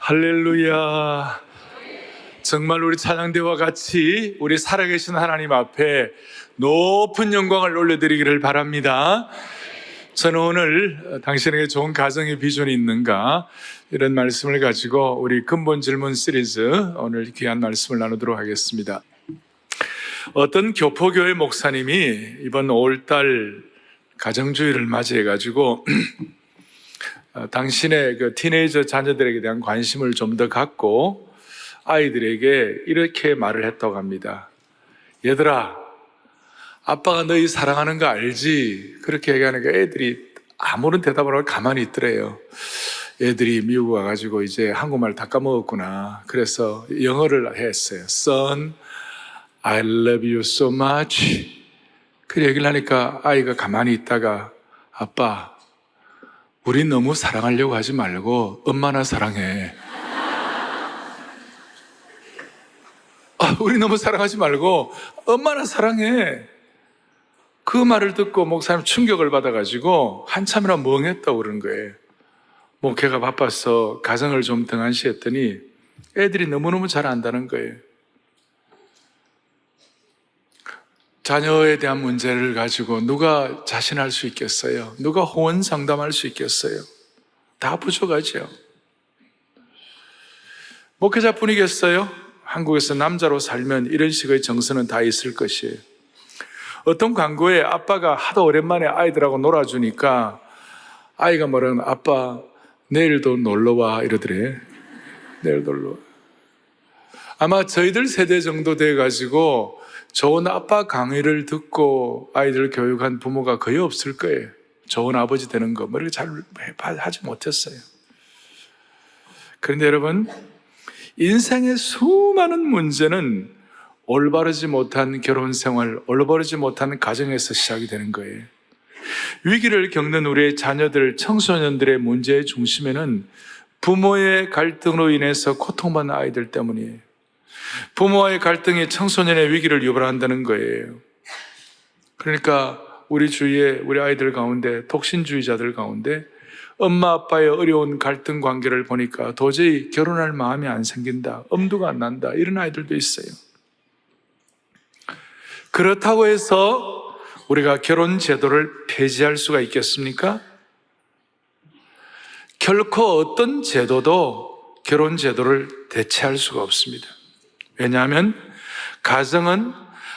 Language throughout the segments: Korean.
할렐루야. 정말 우리 찬양대와 같이 우리 살아계신 하나님 앞에 높은 영광을 올려드리기를 바랍니다. 저는 오늘 당신에게 좋은 가정의 비전이 있는가, 이런 말씀을 가지고 우리 근본 질문 시리즈, 오늘 귀한 말씀을 나누도록 하겠습니다. 어떤 교포교회 목사님이 이번 5월달 가정주의를 맞이해가지고 당신의 그 티네이저 자녀들에게 대한 관심을 좀 더 갖고 아이들에게 이렇게 말을 했다고 합니다. 얘들아, 아빠가 너희 사랑하는 거 알지? 그렇게 얘기하니까 애들이 아무런 대답을 하고 가만히 있더래요. 애들이 미국 와가지고 이제 한국말 다 까먹었구나. 그래서 영어를 했어요. Son, I love you so much. 그 얘기를 하니까 아이가 가만히 있다가, 아빠, 우리 너무 사랑하려고 하지 말고 엄마나 사랑해. 우리 너무 사랑하지 말고 엄마나 사랑해. 그 말을 듣고 목사님 충격을 받아가지고 한참이나 멍했다고 그러는 거예요. 목회가 바빠서 가정을 좀 등한시했더니 애들이 너무너무 잘 안다는 거예요. 자녀에 대한 문제를 가지고 누가 자신할 수 있겠어요? 누가 호언 상담할 수 있겠어요? 다 부족하죠. 목회자뿐이겠어요? 한국에서 남자로 살면 이런 식의 정서는 다 있을 것이에요. 어떤 광고에 아빠가 하도 오랜만에 아이들하고 놀아주니까 아이가 뭐라면, 아빠 내일도 놀러와, 이러더래. 내일 놀러와. 아마 저희들 세대 정도 돼가지고 좋은 아빠 강의를 듣고 아이들 교육한 부모가 거의 없을 거예요. 좋은 아버지 되는 거 이렇게 잘 하지 못했어요. 그런데 여러분, 인생의 수많은 문제는 올바르지 못한 결혼 생활, 올바르지 못한 가정에서 시작이 되는 거예요. 위기를 겪는 우리의 자녀들, 청소년들의 문제의 중심에는 부모의 갈등으로 인해서 고통받는 아이들 때문이에요. 부모와의 갈등이 청소년의 위기를 유발한다는 거예요. 그러니까 우리 주위에, 우리 아이들 가운데, 독신주의자들 가운데 엄마 아빠의 어려운 갈등 관계를 보니까 도저히 결혼할 마음이 안 생긴다, 엄두가 안 난다, 이런 아이들도 있어요. 그렇다고 해서 우리가 결혼 제도를 폐지할 수가 있겠습니까? 결코 어떤 제도도 결혼 제도를 대체할 수가 없습니다. 왜냐하면 가정은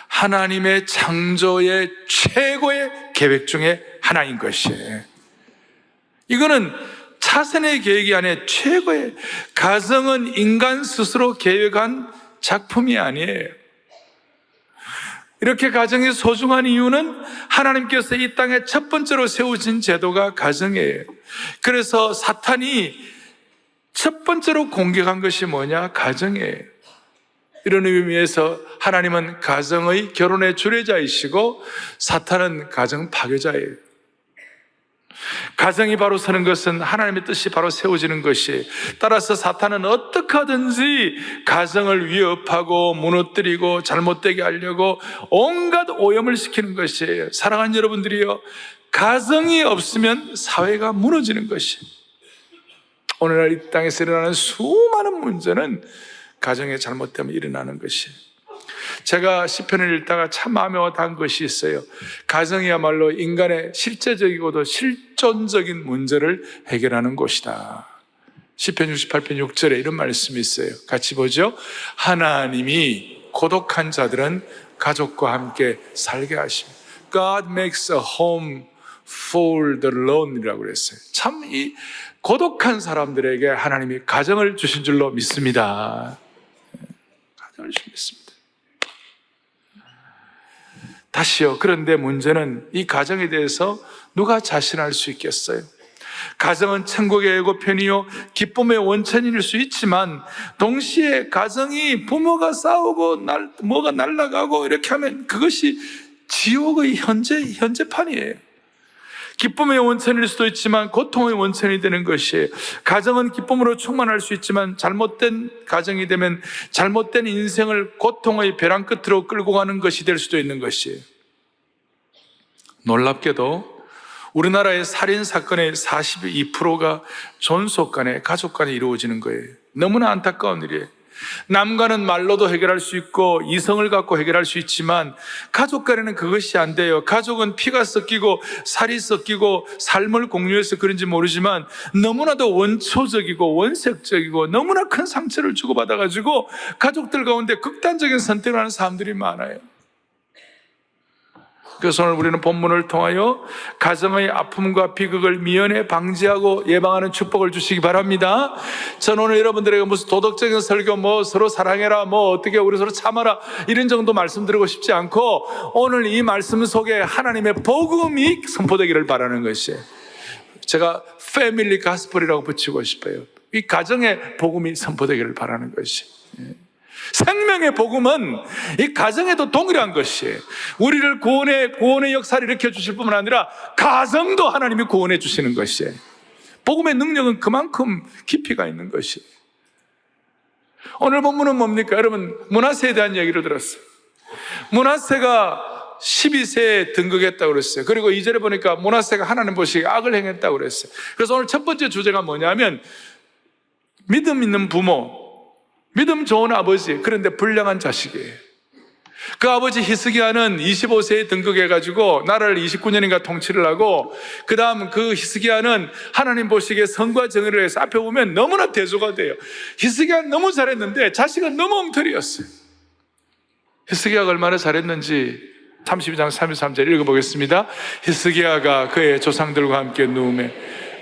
하나님의 창조의 최고의 계획 중에 하나인 것이에요. 이거는 차선의 계획이 아니에요. 최고의, 가정은 인간 스스로 계획한 작품이 아니에요. 이렇게 가정이 소중한 이유는 하나님께서 이 땅에 첫 번째로 세우신 제도가 가정이에요. 그래서 사탄이 첫 번째로 공격한 것이 뭐냐? 가정이에요. 이런 의미에서 하나님은 가정의 결혼의 주례자이시고 사탄은 가정 파괴자예요. 가정이 바로 서는 것은 하나님의 뜻이 바로 세워지는 것이에요. 따라서 사탄은 어떻게 하든지 가정을 위협하고 무너뜨리고 잘못되게 하려고 온갖 오염을 시키는 것이에요. 사랑하는 여러분들이요, 가정이 없으면 사회가 무너지는 것이에요. 오늘날 이 땅에서 일어나는 수많은 문제는 가정의 잘못 때문에 일어나는 것이에요. 제가 시편을 읽다가 참 마음에 와닿은 것이 있어요. 가정이야말로 인간의 실제적이고도 실존적인 문제를 해결하는 곳이다. 시편 68편 6절에 이런 말씀이 있어요. 같이 보죠. 하나님이 고독한 자들은 가족과 함께 살게 하십니다. God makes a home for the lonely라고 그랬어요. 참 이 고독한 사람들에게 하나님이 가정을 주신 줄로 믿습니다. 가정을 주신 믿습니다. 다시요. 그런데 문제는 이 가정에 대해서 누가 자신할 수 있겠어요? 가정은 천국의 예고편이요 기쁨의 원천일 수 있지만 동시에 가정이 부모가 싸우고 뭐가 날아가고 이렇게 하면 그것이 지옥의 현재판이에요. 기쁨의 원천일 수도 있지만 고통의 원천이 되는 것이에요. 가정은 기쁨으로 충만할 수 있지만 잘못된 가정이 되면 잘못된 인생을 고통의 벼랑 끝으로 끌고 가는 것이 될 수도 있는 것이에요. 놀랍게도 우리나라의 살인 사건의 42%가 존속 간에, 가족 간에 이루어지는 거예요. 너무나 안타까운 일이에요. 남과는 말로도 해결할 수 있고 이성을 갖고 해결할 수 있지만 가족 간에는 그것이 안 돼요. 가족은 피가 섞이고 살이 섞이고 삶을 공유해서 그런지 모르지만 너무나도 원초적이고 원색적이고 너무나 큰 상처를 주고받아가지고 가족들 가운데 극단적인 선택을 하는 사람들이 많아요. 그래서 오늘 우리는 본문을 통하여 가정의 아픔과 비극을 미연에 방지하고 예방하는 축복을 주시기 바랍니다. 저는 오늘 여러분들에게 무슨 도덕적인 설교, 서로 사랑해라, 어떻게 우리 서로 참아라, 이런 정도 말씀드리고 싶지 않고 오늘 이 말씀 속에 하나님의 복음이 선포되기를 바라는 것이에요. 제가 패밀리 가스펠이라고 붙이고 싶어요. 이 가정의 복음이 선포되기를 바라는 것이에요. 생명의 복음은 이 가정에도 동일한 것이에요. 우리를 구원의 역사를 일으켜 주실 뿐만 아니라 가정도 하나님이 구원해 주시는 것이에요. 복음의 능력은 그만큼 깊이가 있는 것이에요. 오늘 본문은 뭡니까? 여러분, 므낫세에 대한 얘기를 들었어요. 므낫세가 12세에 등극했다고 그랬어요. 그리고 2절에 보니까 므낫세가 하나님 보시기에 악을 행했다고 그랬어요. 그래서 오늘 첫 번째 주제가 뭐냐면 믿음 있는 부모, 믿음 좋은 아버지, 그런데 불량한 자식이에요. 그 아버지 히스기야는 25세에 등극해가지고 나라를 29년인가 통치를 하고, 그 다음 그 히스기야는 하나님 보시기에 선과 정의를 해서 앞에 보면 너무나 대조가 돼요. 히스기야는 너무 잘했는데 자식은 너무 엉터리였어요. 히스기야가 얼마나 잘했는지 32장 33절 읽어보겠습니다. 히스기야가 그의 조상들과 함께 누우매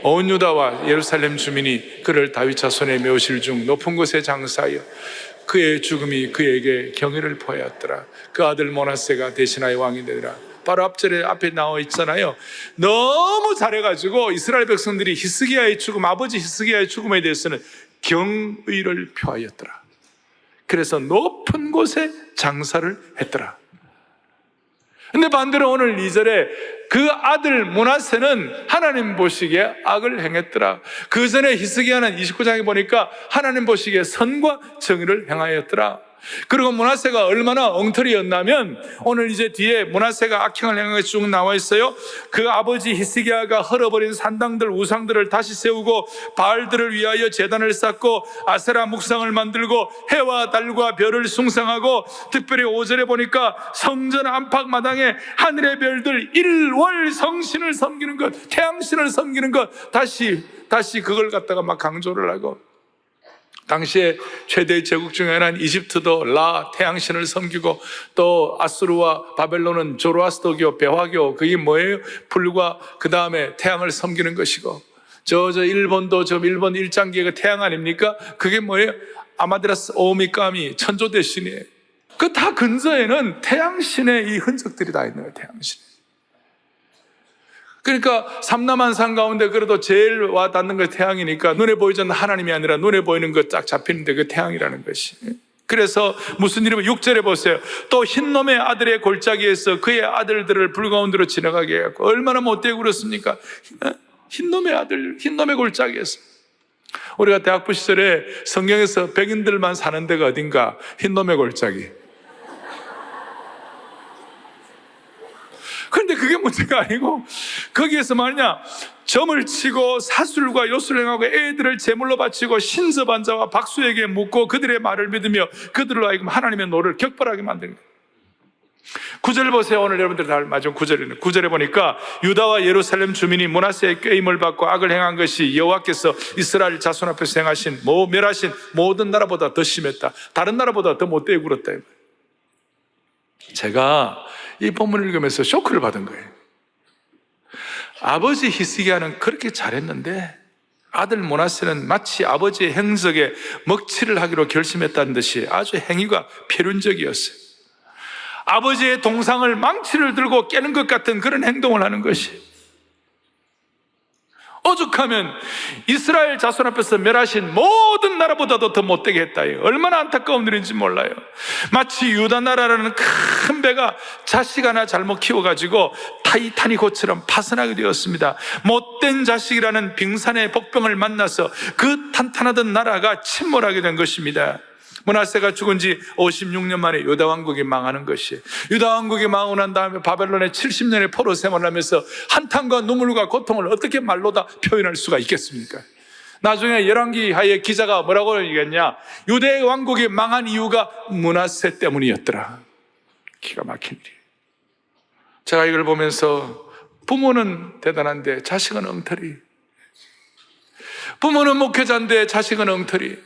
온 유다와 예루살렘 주민이 그를 다윗 자손의 묘실 중 높은 곳에 장사하여 그의 죽음이 그에게 경외를 포하였더라. 그 아들 므낫세가 대신하여 왕이 되더라. 바로 앞에 나와 있잖아요. 너무 잘해가지고 이스라엘 백성들이 히스기야의 죽음, 아버지 히스기야의 죽음에 대해서는 경의를 표하였더라. 그래서 높은 곳에 장사를 했더라. 근데 반대로 오늘 2절에 그 아들 므낫세는 하나님 보시기에 악을 행했더라. 그 전에 히스기야는 29장에 보니까 하나님 보시기에 선과 정의를 행하였더라. 그리고 므낫세가 얼마나 엉터리였냐면 오늘 이제 뒤에 므낫세가 악행을 행한 것이 쭉 나와 있어요. 그 아버지 히스기야가 헐어버린 산당들, 우상들을 다시 세우고 바알들을 위하여 제단을 쌓고 아세라 묵상을 만들고 해와 달과 별을 숭상하고, 특별히 5절에 보니까 성전 안팎 마당에 하늘의 별들 일월 성신을 섬기는 것, 태양신을 섬기는 것, 다시 그걸 갖다가 막 강조를 하고, 당시에 최대의 제국 중에 하나는 이집트도 태양신을 섬기고, 또 아수르와 바벨론은 조로아스터교, 배화교, 그게 뭐예요? 불과 그 다음에 태양을 섬기는 것이고, 일본도 일본 1장기가 태양 아닙니까? 그게 뭐예요? 아마데라스 오미카미, 천조 대신이에요. 그 다 근저에는 태양신의 이 흔적들이 다 있는 거예요. 태양신. 그러니까 삼남한 산 가운데 그래도 제일 와 닿는 게 태양이니까 눈에 보이지 않는 하나님이 아니라 눈에 보이는 것 딱 잡히는데 그 태양이라는 것이. 그래서 무슨 일이면 6절에 보세요. 또 흰놈의 아들의 골짜기에서 그의 아들들을 불 가운데로 지나가게 해갖고, 얼마나 못되고 그렇습니까? 흰놈의 아들, 흰놈의 골짜기에서. 우리가 대학부 시절에 성경에서 백인들만 사는 데가 어딘가? 흰놈의 골짜기. 그런데 그게 문제가 아니고, 거기에서 말이냐, 점을 치고 사술과 요술을 행하고 애들을 제물로 바치고 신접한 자와 박수에게 묻고 그들의 말을 믿으며 그들로 하여금 하나님의 노를 격발하게 만드는 거예요. 9절 보세요. 오늘 여러분들 다 맞은 9절이네. 9절에 보니까 유다와 예루살렘 주민이 므낫세의 꾀임을 받고 악을 행한 것이 여호와께서 이스라엘 자손 앞에서 행하신 멸하신 모든 나라보다 더 심했다. 다른 나라보다 더 못되게 굴었다. 제가 이 본문을 읽으면서 쇼크를 받은 거예요. 아버지 히스기야는 그렇게 잘했는데 아들 므낫세는 마치 아버지의 행적에 먹칠을 하기로 결심했다는 듯이 아주 행위가 필연적이었어요. 아버지의 동상을 망치를 들고 깨는 것 같은 그런 행동을 하는 것이, 오죽하면 이스라엘 자손 앞에서 멸하신 모든 나라보다도 더 못되게 했다. 얼마나 안타까운 일인지 몰라요. 마치 유다 나라라는 큰 배가 자식 하나 잘못 키워가지고 타이타닉호처럼 파손하게 되었습니다. 못된 자식이라는 빙산의 복병을 만나서 그 탄탄하던 나라가 침몰하게 된 것입니다. 므낫세가 죽은 지 56년 만에 유다 왕국이 망하는 것이, 유다 왕국이 망하고 난 다음에 바벨론에 70년의 포로 생활을 하면서 한탄과 눈물과 고통을 어떻게 말로 다 표현할 수가 있겠습니까? 나중에 열왕기하의 기자가 뭐라고 얘기했냐? 유대 왕국이 망한 이유가 므낫세 때문이었더라. 기가 막힌 일이에요. 제가 이걸 보면서 부모는 대단한데 자식은 엉터리. 부모는 목회자인데 자식은 엉터리.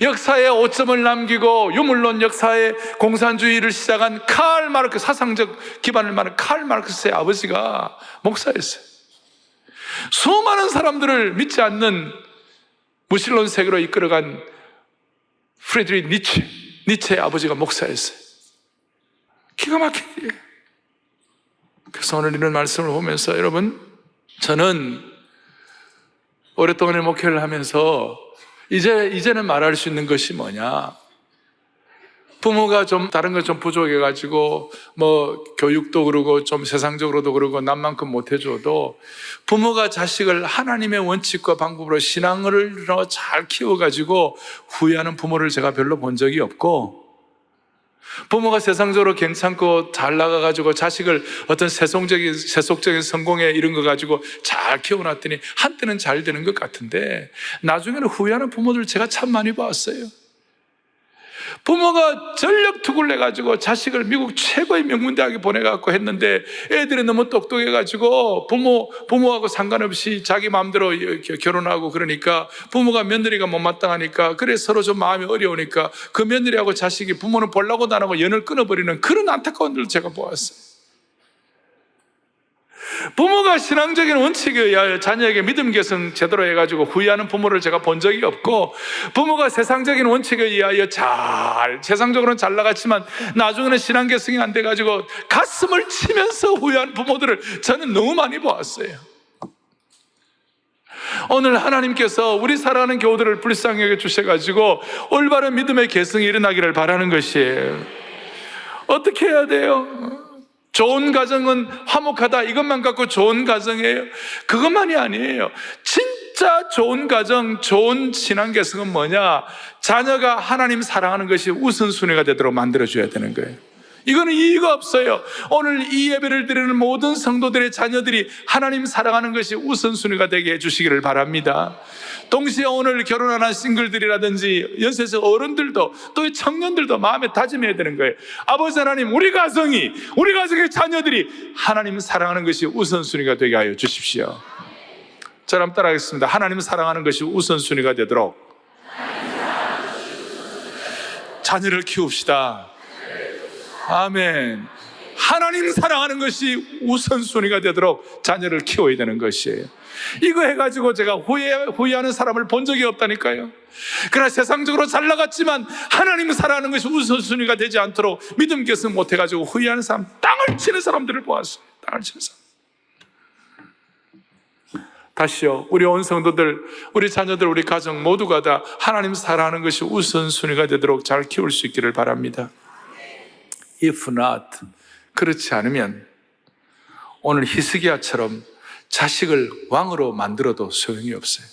역사에 오점을 남기고 유물론 역사의 공산주의를 시작한 칼 마르크스, 사상적 기반을 많은 칼 마르크스의 아버지가 목사였어요. 수많은 사람들을 믿지 않는 무신론 세계로 이끌어간 프리드리히 니체의 아버지가 목사였어요. 기가 막힌 일이에요. 그래서 오늘 이런 말씀을 보면서 여러분, 저는 오랫동안 목회를 하면서 이제는 말할 수 있는 것이 뭐냐? 부모가 좀 다른 거 좀 부족해가지고 교육도 그러고 좀 세상적으로도 그러고 남만큼 못해줘도 부모가 자식을 하나님의 원칙과 방법으로 신앙으로 잘 키워가지고 후회하는 부모를 제가 별로 본 적이 없고, 부모가 세상적으로 괜찮고 잘 나가가지고 자식을 어떤 세속적인 성공에 이런 거 가지고 잘 키워놨더니 한때는 잘 되는 것 같은데 나중에는 후회하는 부모들 제가 참 많이 봤어요. 부모가 전력 투구를 해가지고 자식을 미국 최고의 명문대학에 보내갖고 했는데 애들이 너무 똑똑해가지고 부모하고 상관없이 자기 마음대로 결혼하고 그러니까 부모가 며느리가 못마땅하니까 그래 서로 좀 마음이 어려우니까 그 며느리하고 자식이 부모는 보려고 안 하고 연을 끊어버리는 그런 안타까운 일을 제가 보았어요. 부모가 신앙적인 원칙에 의하여 자녀에게 믿음 계승 제대로 해가지고 후회하는 부모를 제가 본 적이 없고, 부모가 세상적인 원칙에 의하여 세상적으로는 잘 나갔지만 나중에는 신앙 계승이 안 돼가지고 가슴을 치면서 후회하는 부모들을 저는 너무 많이 보았어요. 오늘 하나님께서 우리 사랑하는 교우들을 불쌍히 여겨 주셔가지고 올바른 믿음의 계승이 일어나기를 바라는 것이에요. 어떻게 해야 돼요? 좋은 가정은 화목하다 이것만 갖고 좋은 가정이에요? 그것만이 아니에요. 진짜 좋은 가정, 좋은 신앙 계승은 뭐냐? 자녀가 하나님 사랑하는 것이 우선순위가 되도록 만들어줘야 되는 거예요. 이거는 이의가 없어요. 오늘 이 예배를 드리는 모든 성도들의 자녀들이 하나님 사랑하는 것이 우선순위가 되게 해주시기를 바랍니다. 동시에 오늘 결혼하는 싱글들이라든지 연세적 어른들도 또 청년들도 마음에 다짐해야 되는 거예요. 아버지 하나님, 우리 가정의 자녀들이 하나님 사랑하는 것이 우선순위가 되게 하여 주십시오. 저랑 따라하겠습니다. 하나님 사랑하는 것이 우선순위가 되도록 자녀를 키웁시다. 아멘. 하나님 사랑하는 것이 우선순위가 되도록 자녀를 키워야 되는 것이에요. 이거 해가지고 제가 후회하는 사람을 본 적이 없다니까요. 그러나 세상적으로 잘 나갔지만 하나님 사랑하는 것이 우선순위가 되지 않도록 믿음 계승 못해가지고 후회하는 사람, 땅을 치는 사람들을 보았어요. 땅을 치는 사람. 다시요, 우리 온 성도들, 우리 자녀들, 우리 가정 모두가 다 하나님 사랑하는 것이 우선순위가 되도록 잘 키울 수 있기를 바랍니다. If not, 그렇지 않으면 오늘 히스기야처럼 자식을 왕으로 만들어도 소용이 없어요.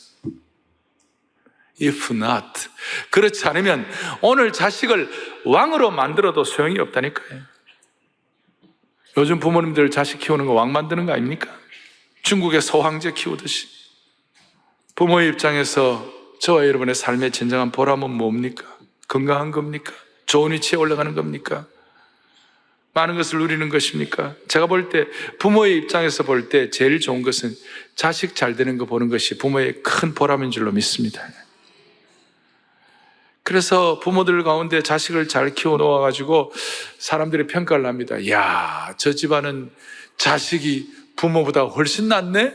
If not, 그렇지 않으면 오늘 자식을 왕으로 만들어도 소용이 없다니까요. 요즘 부모님들 자식 키우는 거 왕 만드는 거 아닙니까? 중국의 소황제 키우듯이. 부모의 입장에서 저와 여러분의 삶의 진정한 보람은 뭡니까? 건강한 겁니까? 좋은 위치에 올라가는 겁니까? 많은 것을 누리는 것입니까? 제가 볼 때, 부모의 입장에서 볼 때 제일 좋은 것은 자식 잘 되는 거 보는 것이 부모의 큰 보람인 줄로 믿습니다. 그래서 부모들 가운데 자식을 잘 키워 놓아가지고 사람들이 평가를 합니다. 이야, 저 집안은 자식이 부모보다 훨씬 낫네?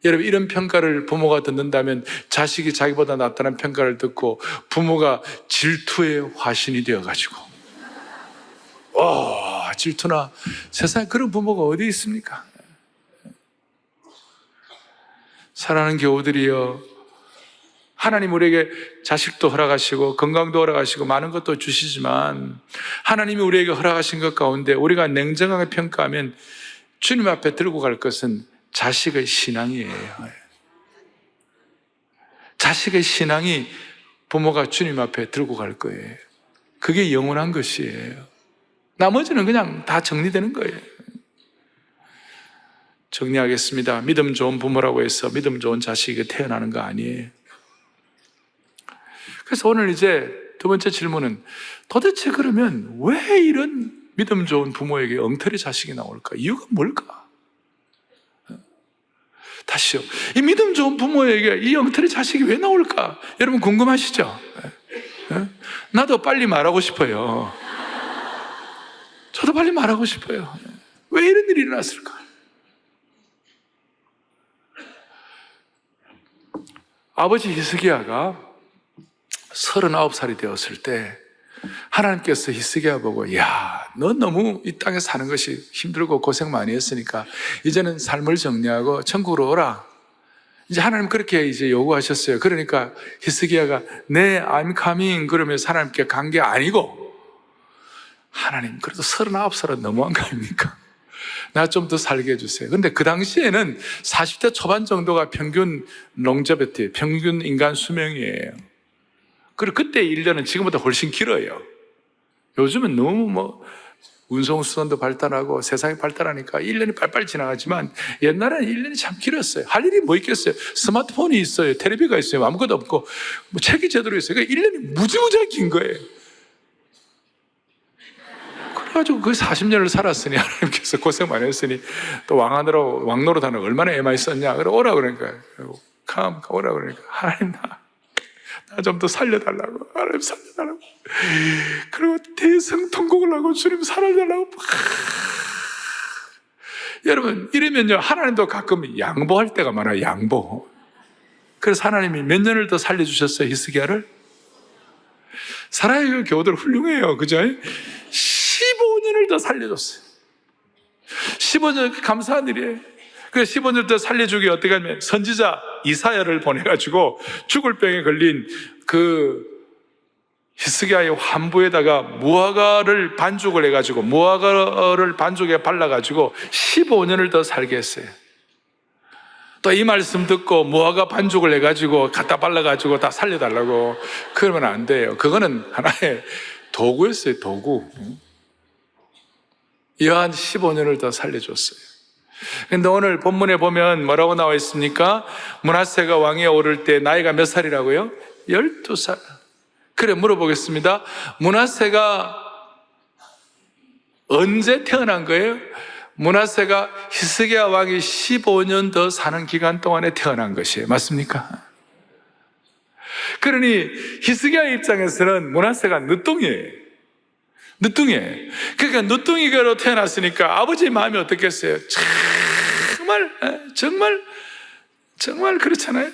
여러분, 이런 평가를 부모가 듣는다면 자식이 자기보다 낫다는 평가를 듣고 부모가 질투의 화신이 되어가지고 질투나, 세상에 그런 부모가 어디 있습니까? 사랑하는 교우들이여, 하나님 우리에게 자식도 허락하시고 건강도 허락하시고 많은 것도 주시지만 하나님이 우리에게 허락하신 것 가운데 우리가 냉정하게 평가하면 주님 앞에 들고 갈 것은 자식의 신앙이에요. 자식의 신앙이 부모가 주님 앞에 들고 갈 거예요. 그게 영원한 것이에요. 나머지는 그냥 다 정리되는 거예요. 정리하겠습니다. 믿음 좋은 부모라고 해서 믿음 좋은 자식이 태어나는 거 아니에요. 그래서 오늘 이제 두 번째 질문은 도대체 그러면 왜 이런 믿음 좋은 부모에게 엉터리 자식이 나올까? 이유가 뭘까? 다시요. 이 믿음 좋은 부모에게 이 엉터리 자식이 왜 나올까? 여러분 궁금하시죠? 나도 빨리 말하고 싶어요. 저도 빨리 말하고 싶어요. 왜 이런 일이 일어났을까? 아버지 히스기야가 39살이 되었을 때 하나님께서 히스기야 보고, 야, 너 너무 이 땅에 사는 것이 힘들고 고생 많이 했으니까 이제는 삶을 정리하고 천국으로 오라. 이제 하나님 그렇게 이제 요구하셨어요. 그러니까 히스기야가 네, I'm coming 그러면서 하나님께 간 게 아니고, 하나님 그래도 39살은 너무한 거 아닙니까? 나 좀 더 살게 해주세요. 근데 그 당시에는 40대 초반 정도가 평균 롱저베티, 평균 인간 수명이에요. 그리고 그때 1년은 지금보다 훨씬 길어요. 요즘은 너무 운송수단도 발달하고 세상이 발달하니까 1년이 빨빨 지나가지만 옛날에는 1년이 참 길었어요. 할 일이 뭐 있겠어요? 스마트폰이 있어요. 텔레비가 있어요. 아무것도 없고 책이 제대로 있어요. 그러니까 1년이 무지무지하게 긴 거예요. 그래가지고 그 40년을 살았으니 하나님께서 고생 많이 했으니 또 왕노릇 하는 얼마나 애많이 썼냐. 그래 오라 그러니까 오라 그러니까 하나님 나 좀 더 살려달라고. 하나님 살려달라고. 그리고 대성통곡을 하고 주님 살려달라고. 여러분 이러면요 하나님도 가끔 양보할 때가 많아요. 양보. 그래서 하나님이 몇 년을 더 살려주셨어요? 히스기야를? 사라의 교우들 훌륭해요. 그죠? 15년을 더 살려줬어요. 15년 감사한 일이에요. 그 15년 더 살려주기 어떻게 하면 선지자 이사야를 보내가지고 죽을 병에 걸린 그 히스기야의 환부에다가 무화과를 반죽을 해가지고 무화과를 반죽에 발라가지고 15년을 더 살게 했어요. 또 이 말씀 듣고 무화과 반죽을 해가지고 갖다 발라가지고 다 살려달라고 그러면 안 돼요. 그거는 하나의 도구였어요. 도구. 이한 15년을 더 살려줬어요. 근데 오늘 본문에 보면 뭐라고 나와 있습니까? 므낫세가 왕위에 오를 때 나이가 몇 살이라고요? 12살. 그래 물어보겠습니다. 므낫세가 언제 태어난 거예요? 므낫세가 히스기야 왕이 15년 더 사는 기간 동안에 태어난 것이에요. 맞습니까? 그러니 히스기야 입장에서는 므낫세가 늦둥이에요. 늦둥이에요. 그러니까 늦둥이로 태어났으니까 아버지의 마음이 어떻겠어요? 정말 그렇잖아요.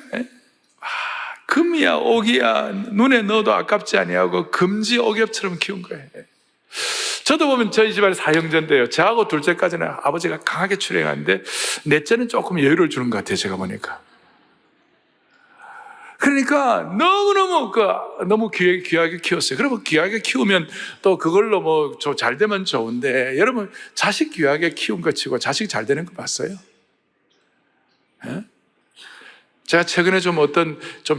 금이야 옥이야 눈에 넣어도 아깝지 아니하고 금지 옥엽처럼 키운 거예요. 저도 보면 저희 집안에 4형제인데요. 저하고 둘째까지는 아버지가 강하게 출행하는데 넷째는 조금 여유를 주는 것 같아요. 제가 보니까. 그러니까 너무 귀하게 키웠어요. 그러면 귀하게 키우면 또 그걸로 잘 되면 좋은데, 여러분 자식 귀하게 키운 것 치고 자식 잘 되는 거 봤어요? 예? 제가 최근에 좀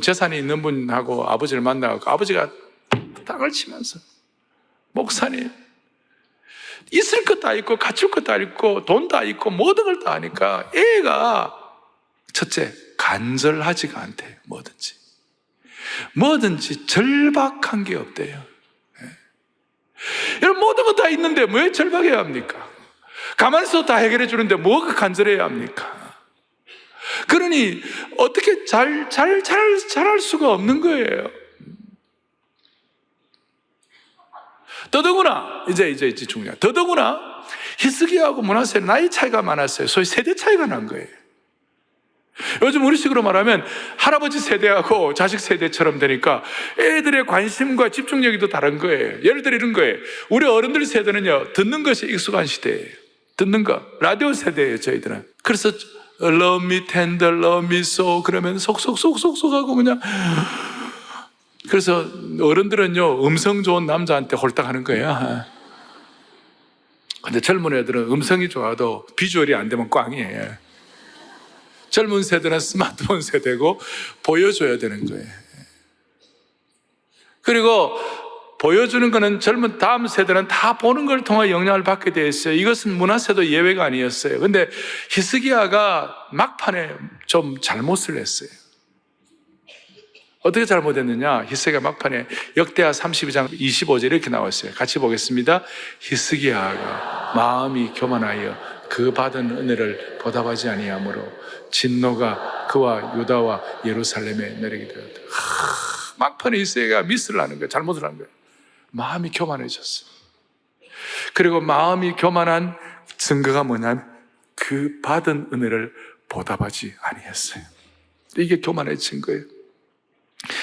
재산이 있는 분하고 아버지를 만나고 아버지가 땅을 치면서 목사님 있을 것 다 있고 갖출 것 다 있고 돈 다 있고 모든 걸 다 하니까 애가 첫째 간절하지가 않대요. 뭐든지 절박한 게 없대요. 여러분 모든 거 다 있는데 왜 절박해야 합니까? 가만히 있어도 다 해결해 주는데 뭐가 간절해야 합니까? 그러니 어떻게 잘할 수가 없는 거예요. 더더구나 이제 중요해. 더더구나 히스기야하고 므낫세는 나이 차이가 많았어요. 소위 세대 차이가 난 거예요. 요즘 우리식으로 말하면 할아버지 세대하고 자식 세대처럼 되니까 애들의 관심과 집중력이 또 다른 거예요. 예를 들어 이런 거예요. 우리 어른들 세대는요 듣는 것이 익숙한 시대예요. 듣는 거 라디오 세대예요. 저희들은. 그래서 Love me tender, love me so 그러면 속속속속속 하고 그냥. 그래서 어른들은요 음성 좋은 남자한테 홀딱하는 거예요. 근데 젊은 애들은 음성이 좋아도 비주얼이 안 되면 꽝이에요. 젊은 세대는 스마트폰 세대고 보여줘야 되는 거예요. 그리고 보여주는 것은 젊은 다음 세대는 다 보는 걸 통해 영향을 받게 되어 있어요. 이것은 므낫세도 예외가 아니었어요. 근데 히스기야가 막판에 좀 잘못을 했어요. 어떻게 잘못했느냐? 히스기야 막판에 역대하 32장 25절 이렇게 나왔어요. 같이 보겠습니다. 히스기야가 마음이 교만하여 그 받은 은혜를 보답하지 아니하므로 진노가 그와 유다와 예루살렘에 내리게 되었다. 막판에 히스기야가 미스를 하는 거예요. 잘못을 하는 거예요. 마음이 교만해졌어요. 그리고 마음이 교만한 증거가 뭐냐면 그 받은 은혜를 보답하지 아니했어요. 이게 교만의 증거예요.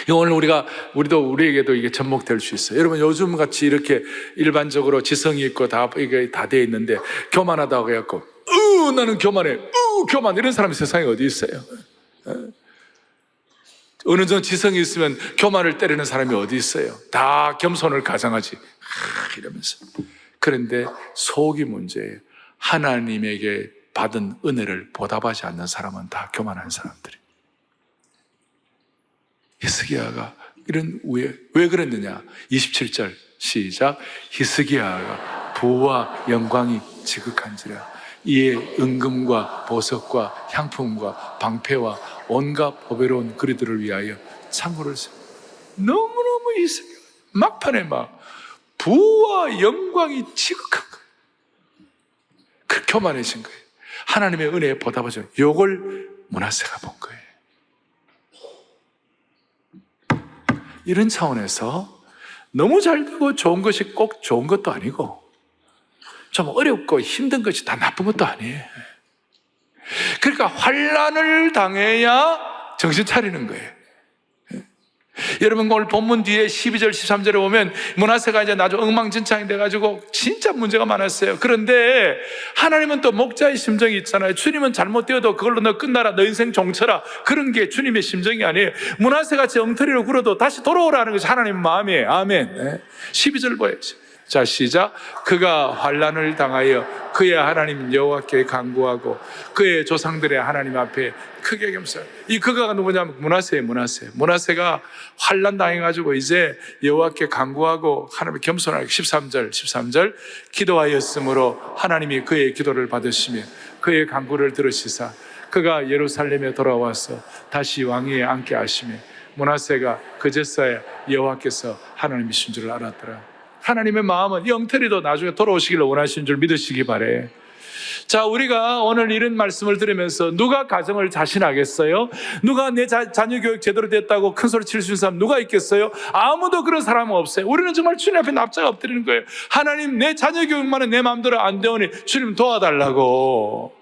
오늘 우리에게도 이게 접목될 수 있어요. 여러분, 요즘 같이 이렇게 일반적으로 지성이 있고 이게 다 돼 있는데 교만하다고 해갖고 나는 교만해, 교만, 이런 사람이 세상에 어디 있어요? 어느 정도 지성이 있으면 교만을 때리는 사람이 어디 있어요? 다 겸손을 가장하지 이러면서. 그런데 속이 문제예요. 하나님에게 받은 은혜를 보답하지 않는 사람은 다 교만한 사람들이에요. 히스기야가 이런 왜 그랬느냐? 27절 시작. 히스기야가 부와 영광이 지극한지라 이에 은금과 보석과 향품과 방패와 온갖 보배로운 그리들을 위하여 창고를 세워. 너무너무 히스기야 막판에 막 부와 영광이 지극한 거예요. 그 교만해진 거예요. 하나님의 은혜에 보답하죠. 요걸 므낫세가 본 거예요. 이런 차원에서 너무 잘 되고 좋은 것이 꼭 좋은 것도 아니고 좀 어렵고 힘든 것이 다 나쁜 것도 아니에요. 그러니까 환난을 당해야 정신 차리는 거예요. 여러분, 오늘 본문 뒤에 12절 13절에 보면 므낫세가 이제 나중에 엉망진창이 돼가지고 진짜 문제가 많았어요. 그런데 하나님은 또 목자의 심정이 있잖아요. 주님은 잘못되어도 그걸로 너 끝나라, 너 인생 종쳐라, 그런 게 주님의 심정이 아니에요. 므낫세같이 엉터리로 굴어도 다시 돌아오라는 것이 하나님의 마음이에요. 아멘. 12절 보여야지. 자, 시작. 그가 환난을 당하여 그의 하나님 여호와께 간구하고 그의 조상들의 하나님 앞에 크게 겸손. 이 그가 누구냐면 므낫세예요. 므낫세가 환난 당해가지고 이제 여호와께 간구하고 하나님의 겸손하게 13절 기도하였으므로 하나님이 그의 기도를 받으시며 그의 간구를 들으시사 그가 예루살렘에 돌아와서 다시 왕위에 앉게 하시며 므낫세가 그제서야 여호와께서 하나님이신 줄 알았더라. 하나님의 마음은 영태리도 나중에 돌아오시기를 원하시는 줄 믿으시기 바래. 자, 우리가 오늘 이런 말씀을 들으면서 누가 가정을 자신하겠어요? 누가 내 자녀 교육 제대로 됐다고 큰 소리 칠 수 있는 사람 누가 있겠어요? 아무도 그런 사람은 없어요. 우리는 정말 주님 앞에 납작 엎드리는 거예요. 하나님, 내 자녀 교육만은 내 마음대로 안 되오니 주님 도와달라고.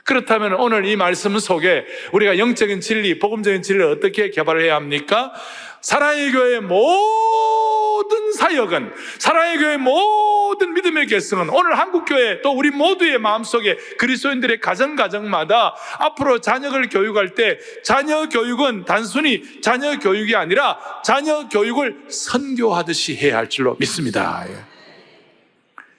그렇다면 오늘 이 말씀 속에 우리가 영적인 진리, 복음적인 진리를 어떻게 개발해야 합니까? 사랑의 교회의 모든 사역은, 사랑의 교회의 모든 믿음의 계승은 오늘 한국교회 또 우리 모두의 마음속에 그리스도인들의 가정마다 앞으로 자녀를 교육할 때 자녀 교육은 단순히 자녀 교육이 아니라 자녀 교육을 선교하듯이 해야 할 줄로 믿습니다.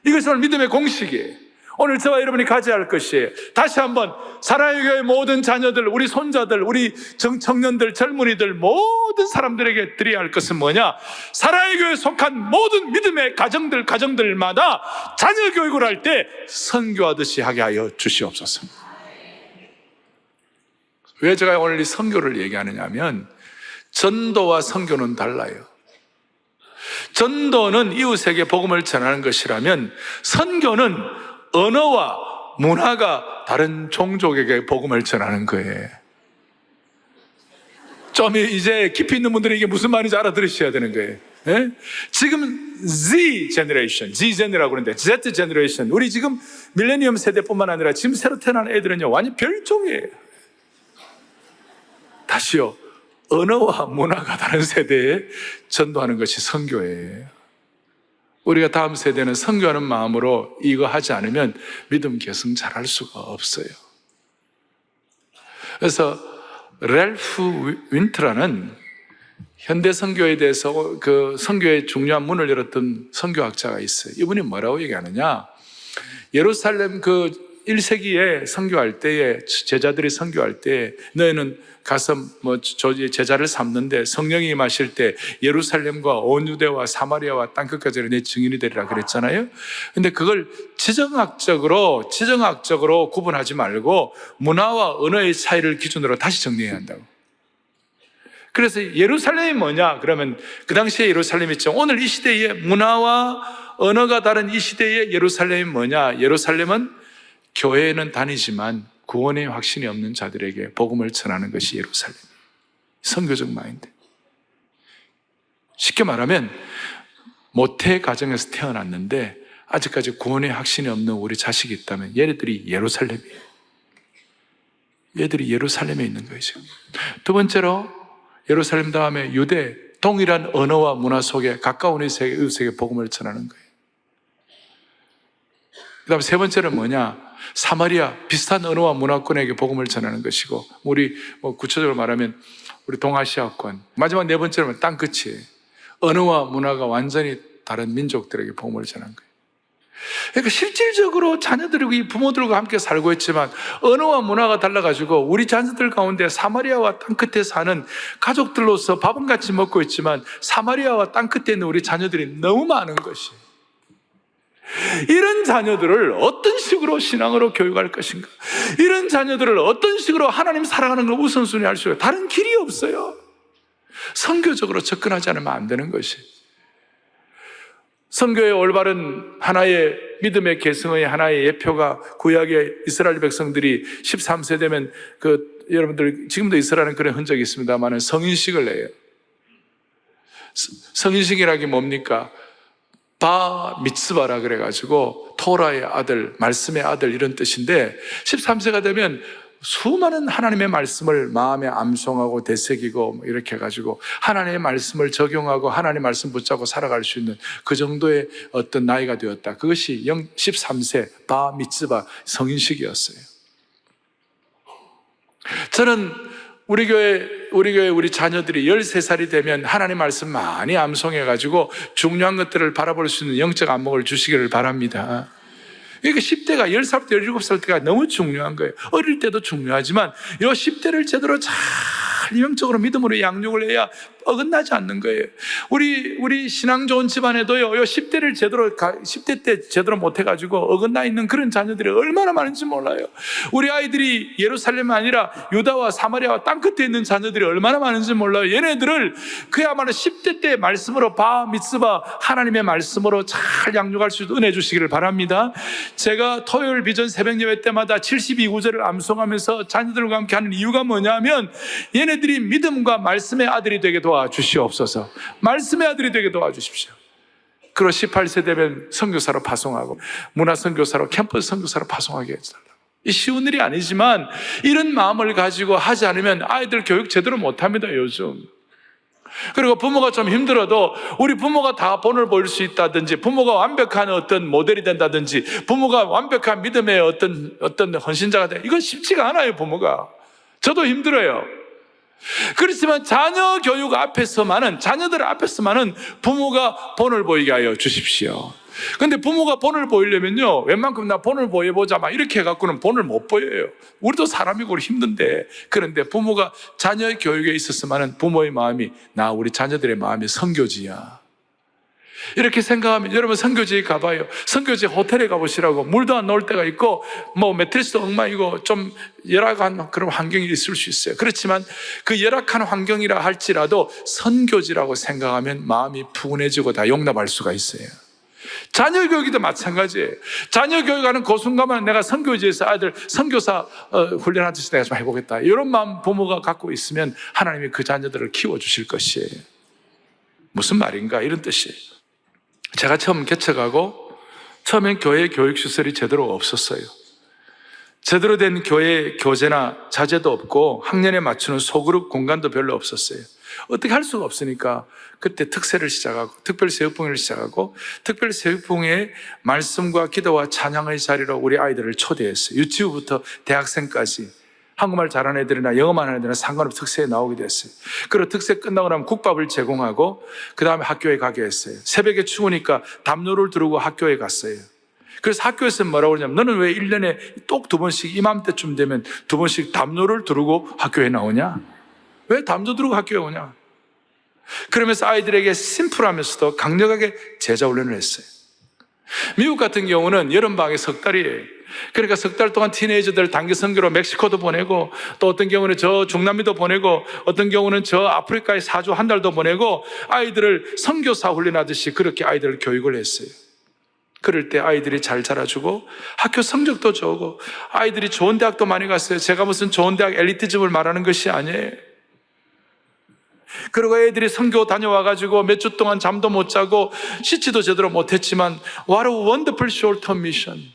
이것은 오늘 믿음의 공식이에요. 오늘 저와 여러분이 가져야 할 것이에요. 다시 한번 사랑의 교회 모든 자녀들, 우리 손자들, 우리 청년들, 젊은이들, 모든 사람들에게 드려야 할 것은 뭐냐? 사랑의 교회에 속한 모든 믿음의 가정들마다 자녀 교육을 할 때 선교하듯이 하게 하여 주시옵소서. 왜 제가 오늘 이 선교를 얘기하느냐 하면 전도와 선교는 달라요. 전도는 이웃에게 복음을 전하는 것이라면 선교는 언어와 문화가 다른 종족에게 복음을 전하는 거예요. 좀 이제 깊이 있는 분들이 이게 무슨 말인지 알아들으셔야 되는 거예요. 예? 지금 Z 제너레이션이라고 그러는데 Z 제너레이션, 우리 지금 밀레니엄 세대뿐만 아니라 지금 새로 태어난 애들은요 완전 별종이에요. 다시요, 언어와 문화가 다른 세대에 전도하는 것이 선교예요. 우리가 다음 세대는 선교하는 마음으로 이거 하지 않으면 믿음 계승 잘할 수가 없어요. 그래서 랠프 윈트라는 현대 선교에 대해서 그 선교의 중요한 문을 열었던 선교학자가 있어요. 이분이 뭐라고 얘기하느냐? 예루살렘 그 1세기에 선교할 때에 제자들이 선교할 때 너희는 가서 제자를 삼는데 성령이 임하실 때 예루살렘과 온 유대와 사마리아와 땅끝까지 내 증인이 되리라 그랬잖아요. 근데 그걸 지정학적으로 구분하지 말고 문화와 언어의 차이를 기준으로 다시 정리해야 한다고. 그래서 예루살렘이 뭐냐? 그러면 그 당시에 예루살렘이 있죠. 오늘 이 시대의 문화와 언어가 다른 이 시대의 예루살렘이 뭐냐? 예루살렘은 교회에는 다니지만 구원의 확신이 없는 자들에게 복음을 전하는 것이 예루살렘. 선교적 마인드. 쉽게 말하면 모태 가정에서 태어났는데 아직까지 구원의 확신이 없는 우리 자식이 있다면 얘네들이 예루살렘이에요. 얘들이 예루살렘에 있는 거예요, 지금. 두 번째로 예루살렘 다음에 유대, 동일한 언어와 문화 속에 가까운 이웃에게 복음을 전하는 거예요. 그 다음에 세 번째는 뭐냐? 사마리아, 비슷한 언어와 문화권에게 복음을 전하는 것이고, 우리 구체적으로 말하면 우리 동아시아권. 마지막 네 번째는 땅끝이에요. 언어와 문화가 완전히 다른 민족들에게 복음을 전한 거예요. 그러니까 실질적으로 자녀들과 이 부모들과 함께 살고 있지만 언어와 문화가 달라가지고 우리 자녀들 가운데 사마리아와 땅끝에 사는 가족들로서 밥은 같이 먹고 있지만 사마리아와 땅끝에 있는 우리 자녀들이 너무 많은 것이, 이런 자녀들을 어떤 식으로 신앙으로 교육할 것인가, 이런 자녀들을 어떤 식으로 하나님 사랑하는 걸 우선순위 할 수 있어요. 다른 길이 없어요. 선교적으로 접근하지 않으면 안 되는 것이. 선교의 올바른 하나의 믿음의 계승의 하나의 예표가 구약의 이스라엘 백성들이 13세 되면 여러분들 지금도 이스라엘은 그런 흔적이 있습니다만 성인식을 내요. 성인식이라는 게 뭡니까? 바 미츠바라 그래가지고 토라의 아들, 말씀의 아들 이런 뜻인데 13세가 되면 수많은 하나님의 말씀을 마음에 암송하고 되새기고 이렇게 해가지고 하나님의 말씀을 적용하고 하나님의 말씀 붙잡고 살아갈 수 있는 그 정도의 어떤 나이가 되었다. 그것이 13세 바 미츠바 성인식이었어요. 저는 우리 교회 우리 자녀들이 13살이 되면 하나님 말씀 많이 암송해가지고 중요한 것들을 바라볼 수 있는 영적 안목을 주시기를 바랍니다. 그러니까 10대가 10살부터 17살 때가 너무 중요한 거예요. 어릴 때도 중요하지만 이 10대를 제대로 잘 영적으로 믿음으로 양육을 해야 어긋나지 않는 거예요. 우리 신앙 좋은 집안에도요, 10대 때 제대로 못해가지고 어긋나 있는 그런 자녀들이 얼마나 많은지 몰라요. 우리 아이들이 예루살렘이 아니라 유다와 사마리아와 땅끝에 있는 자녀들이 얼마나 많은지 몰라요. 얘네들을 그야말로 10대 때 말씀으로 바 미츠바 하나님의 말씀으로 잘 양육할 수 있도록 은혜 주시기를 바랍니다. 제가 토요일 비전 새벽 예배 때마다 72구절을 암송하면서 자녀들과 함께 하는 이유가 뭐냐면 얘네들이 믿음과 말씀의 아들이 되게 도와주시옵소서. 말씀의 아들이 되게 도와주십시오. 그리고 18세 되면 선교사로 파송하고 문화선교사로 캠퍼스 선교사로 파송하게 해달라고. 이 쉬운 일이 아니지만 이런 마음을 가지고 하지 않으면 아이들 교육 제대로 못합니다, 요즘. 그리고 부모가 좀 힘들어도 우리 부모가 다 본을 보일 수 있다든지 부모가 완벽한 어떤 모델이 된다든지 부모가 완벽한 믿음의 어떤 헌신자가 돼, 이건 쉽지가 않아요. 부모가. 저도 힘들어요. 그렇지만 자녀 교육 앞에서만은, 자녀들 앞에서만은 부모가 본을 보이게 하여 주십시오. 근데 부모가 본을 보이려면요, 웬만큼 나 본을 보여보자 막 이렇게 해갖고는 본을 못 보여요. 우리도 사람이고 우리 힘든데. 그런데 부모가 자녀 교육에 있었으면은 부모의 마음이, 나 우리 자녀들의 마음이 선교지야, 이렇게 생각하면 여러분 선교지에 가봐요. 선교지 호텔에 가보시라고. 물도 안 나올 때가 있고 매트리스도 엉망이고 좀 열악한 그런 환경이 있을 수 있어요. 그렇지만 그 열악한 환경이라 할지라도 선교지라고 생각하면 마음이 푸근해지고 다 용납할 수가 있어요. 자녀 교육도 마찬가지예요. 자녀 교육하는 그 순간만 내가 선교지에서 아이들 선교사 훈련하듯이 내가 좀 해보겠다, 이런 마음 부모가 갖고 있으면 하나님이 그 자녀들을 키워주실 것이에요. 무슨 말인가, 이런 뜻이에요. 제가 처음 개척하고 처음엔 교회 교육시설이 제대로 없었어요. 제대로 된 교회 교재나 자재도 없고 학년에 맞추는 소그룹 공간도 별로 없었어요. 어떻게 할 수가 없으니까 그때 특세를 시작하고 특별새벽봉회를 시작하고 특별새벽봉회의 말씀과 기도와 찬양의 자리로 우리 아이들을 초대했어요. 유치부부터 대학생까지 한국말 잘하는 애들이나 영어만 하는 애들이나 상관없이 특세에 나오게 됐어요. 그리고 특세 끝나고 나면 국밥을 제공하고 그 다음에 학교에 가게 했어요. 새벽에 추우니까 담요를 두르고 학교에 갔어요. 그래서 학교에서 뭐라고 그러냐면, 너는 왜 1년에 똑 2번씩 이맘때쯤 되면 2번씩 담요를 두르고 학교에 나오냐? 왜 담요 두르고 학교에 오냐? 그러면서 아이들에게 심플하면서도 강력하게 제자 훈련을 했어요. 미국 같은 경우는 여름방학이 석 달이에요. 그러니까 석 달 동안 티네이저들 단기 선교로 멕시코도 보내고, 또 어떤 경우는 저 중남미도 보내고, 어떤 경우는 저 아프리카에 4주 한 달도 보내고, 아이들을 선교사 훈련하듯이 그렇게 아이들을 교육을 했어요. 그럴 때 아이들이 잘 자라주고 학교 성적도 좋고 아이들이 좋은 대학도 많이 갔어요. 제가 무슨 좋은 대학 엘리티즘을 말하는 것이 아니에요. 그리고 애들이 선교 다녀와가지고 몇 주 동안 잠도 못 자고 씻지도 제대로 못했지만 What a wonderful short-term mission.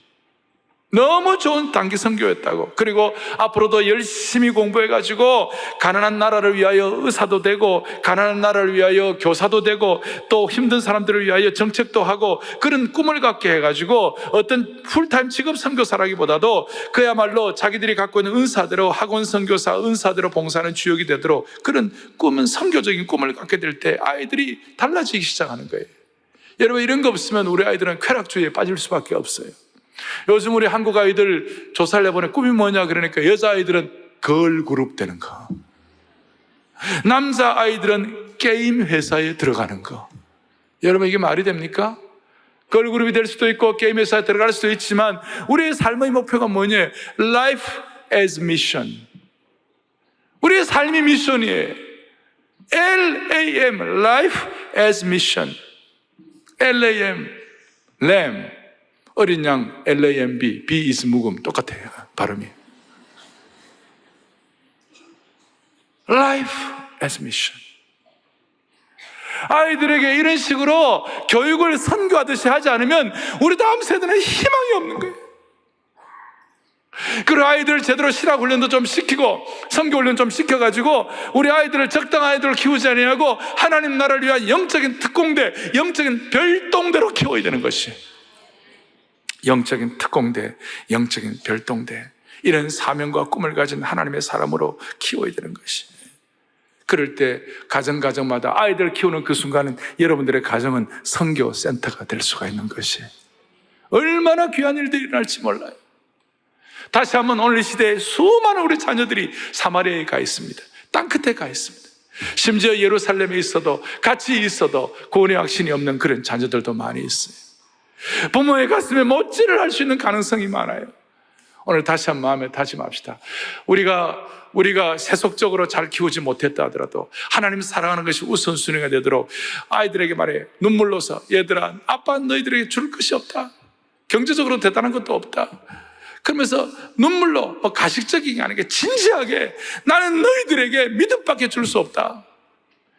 너무 좋은 단기 선교였다고. 그리고 앞으로도 열심히 공부해가지고 가난한 나라를 위하여 의사도 되고, 가난한 나라를 위하여 교사도 되고, 또 힘든 사람들을 위하여 정책도 하고, 그런 꿈을 갖게 해가지고 어떤 풀타임 직업 선교사라기보다도 그야말로 자기들이 갖고 있는 은사대로 학원 선교사, 은사대로 봉사하는 주역이 되도록 그런 꿈은, 선교적인 꿈을 갖게 될 때 아이들이 달라지기 시작하는 거예요. 여러분, 이런 거 없으면 우리 아이들은 쾌락주의에 빠질 수밖에 없어요. 요즘 우리 한국 아이들 조사를 해보니 꿈이 뭐냐 그러니까 여자아이들은 걸그룹 되는 거, 남자아이들은 게임 회사에 들어가는 거. 여러분, 이게 말이 됩니까? 걸그룹이 될 수도 있고 게임 회사에 들어갈 수도 있지만 우리의 삶의 목표가 뭐냐? Life as mission. 우리의 삶이 미션이에요. LAM, Life as mission. LAM, lamb, 어린 양, LAMB, B is 묵음, 똑같아요, 발음이. Life as mission. 아이들에게 이런 식으로 교육을 선교하듯이 하지 않으면 우리 다음 세대는 희망이 없는 거예요. 그리고 아이들 제대로 실학 훈련도 좀 시키고 선교 훈련 좀 시켜가지고 우리 아이들을, 적당한 아이들을 키우지 아니하고 하나님 나라를 위한 영적인 특공대, 영적인 별동대로 키워야 되는 것이, 영적인 특공대, 영적인 별동대, 이런 사명과 꿈을 가진 하나님의 사람으로 키워야 되는 것이. 그럴 때 가정마다 아이들 키우는 그 순간은 여러분들의 가정은 선교 센터가 될 수가 있는 것이, 얼마나 귀한 일들이 일어날지 몰라요. 다시 한번 오늘 이 시대에 수많은 우리 자녀들이 사마리아에 가 있습니다. 땅끝에 가 있습니다. 심지어 예루살렘에 있어도, 같이 있어도 구원의 확신이 없는 그런 자녀들도 많이 있어요. 부모의 가슴에 못질을 할 수 있는 가능성이 많아요. 오늘 다시 한 마음에 다짐합시다. 우리가 세속적으로 잘 키우지 못했다 하더라도 하나님 사랑하는 것이 우선순위가 되도록 아이들에게 말해, 눈물로서, 얘들아, 아빠 너희들에게 줄 것이 없다, 경제적으로 대단한 것도 없다, 그러면서 눈물로, 가식적인 게 아니라 진지하게, 나는 너희들에게 믿음밖에 줄 수 없다,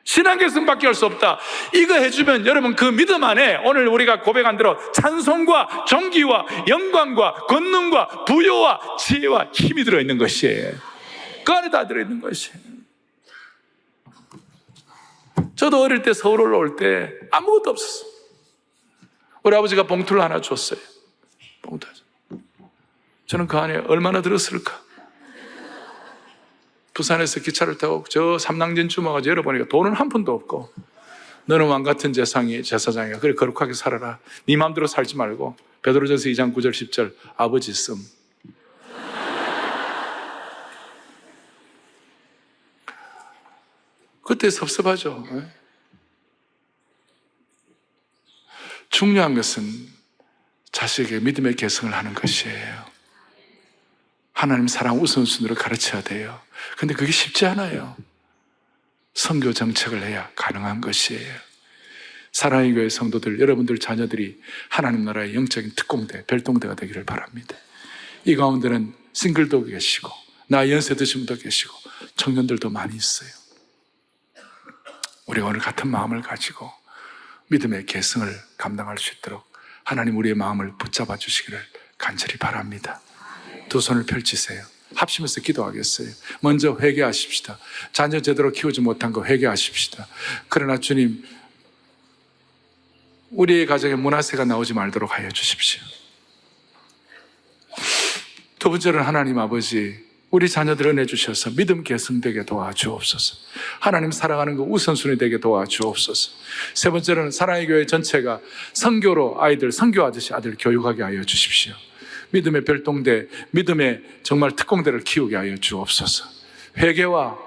신앙 계승밖에 할 수 없다, 이거 해주면 여러분 그 믿음 안에 오늘 우리가 고백한 대로 찬송과 존귀와 영광과 권능과 부요와 지혜와 힘이 들어있는 것이에요. 그 안에 다 들어있는 것이에요. 저도 어릴 때 서울 올라올 때 아무것도 없었어요. 우리 아버지가 봉투를 하나 줬어요. 봉투. 저는 그 안에 얼마나 들었을까? 부산에서 기차를 타고 저 삼랑진쯤 와가지고 열어보니까 돈은 한 푼도 없고, 너는 왕같은 제사장이야. 그래, 거룩하게 살아라. 네 마음대로 살지 말고. 베드로전서 2장 9절 10절 아버지 씀. 그때 섭섭하죠. 중요한 것은 자식에게 믿음의 계승을 하는 것이에요. 하나님 사랑 우선순위로 가르쳐야 돼요. 근데 그게 쉽지 않아요. 선교 정책을 해야 가능한 것이에요. 사랑의 교회 성도들, 여러분들 자녀들이 하나님 나라의 영적인 특공대, 별동대가 되기를 바랍니다. 이 가운데는 싱글도 계시고, 나이 연세 드신 분도 계시고, 청년들도 많이 있어요. 우리가 오늘 같은 마음을 가지고 믿음의 계승을 감당할 수 있도록 하나님 우리의 마음을 붙잡아 주시기를 간절히 바랍니다. 두 손을 펼치세요. 합심해서 기도하겠어요. 먼저 회개하십시다. 자녀 제대로 키우지 못한 거 회개하십시다. 그러나 주님, 우리의 가정에 문화세가 나오지 말도록 하여 주십시오. 두 번째는 하나님 아버지, 우리 자녀들 은혜 주셔서 믿음 계승되게 도와주옵소서. 하나님 사랑하는 거 우선순위 되게 도와주옵소서. 세 번째로는 사랑의 교회 전체가 선교로 선교하듯이 아들 교육하게 하여 주십시오. 믿음의 별동대, 믿음의 정말 특공대를 키우게 하여 주옵소서. 회개와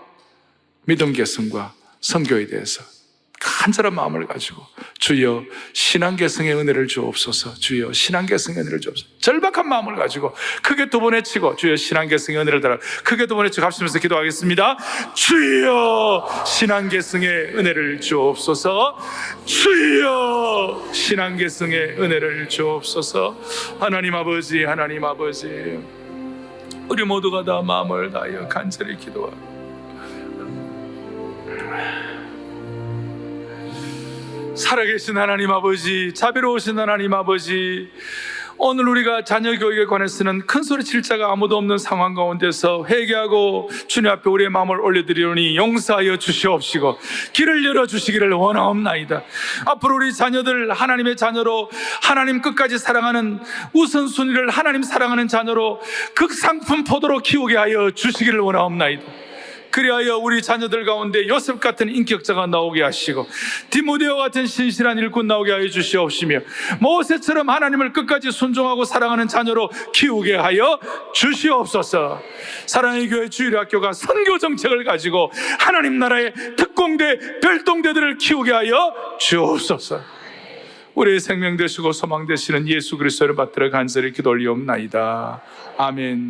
믿음 계승과 선교에 대해서 간절한 마음을 가지고 주여 신앙계승의 은혜를 주옵소서. 주여 신앙계승의 은혜를 주옵소서. 절박한 마음을 가지고 크게 두 번 외치고 주여 신앙계승의 은혜를 달아 크게 두 번 외치고 합심해서 기도하겠습니다. 주여 신앙계승의 은혜를 주옵소서. 주여 신앙계승의 은혜를 주옵소서. 하나님 아버지, 하나님 아버지, 우리 모두가 다 마음을 다하여 간절히 기도하고 살아계신 하나님 아버지, 자비로우신 하나님 아버지, 오늘 우리가 자녀 교육에 관해서는 큰 소리 칠 자가 아무도 없는 상황 가운데서 회개하고 주님 앞에 우리의 마음을 올려드리오니 용서하여 주시옵시고 길을 열어주시기를 원하옵나이다. 앞으로 우리 자녀들 하나님의 자녀로, 하나님 끝까지 사랑하는 우선순위를 하나님 사랑하는 자녀로 극상품 포도로 키우게 하여 주시기를 원하옵나이다. 그리하여 우리 자녀들 가운데 요셉 같은 인격자가 나오게 하시고 디모데와 같은 신실한 일꾼 나오게 하여 주시옵시며 모세처럼 하나님을 끝까지 순종하고 사랑하는 자녀로 키우게 하여 주시옵소서. 사랑의 교회 주일학교가 선교 정책을 가지고 하나님 나라의 특공대, 별동대들을 키우게 하여 주옵소서. 우리의 생명 되시고 소망 되시는 예수 그리스도를 받들어 간절히 기도 올리옵나이다. 아멘.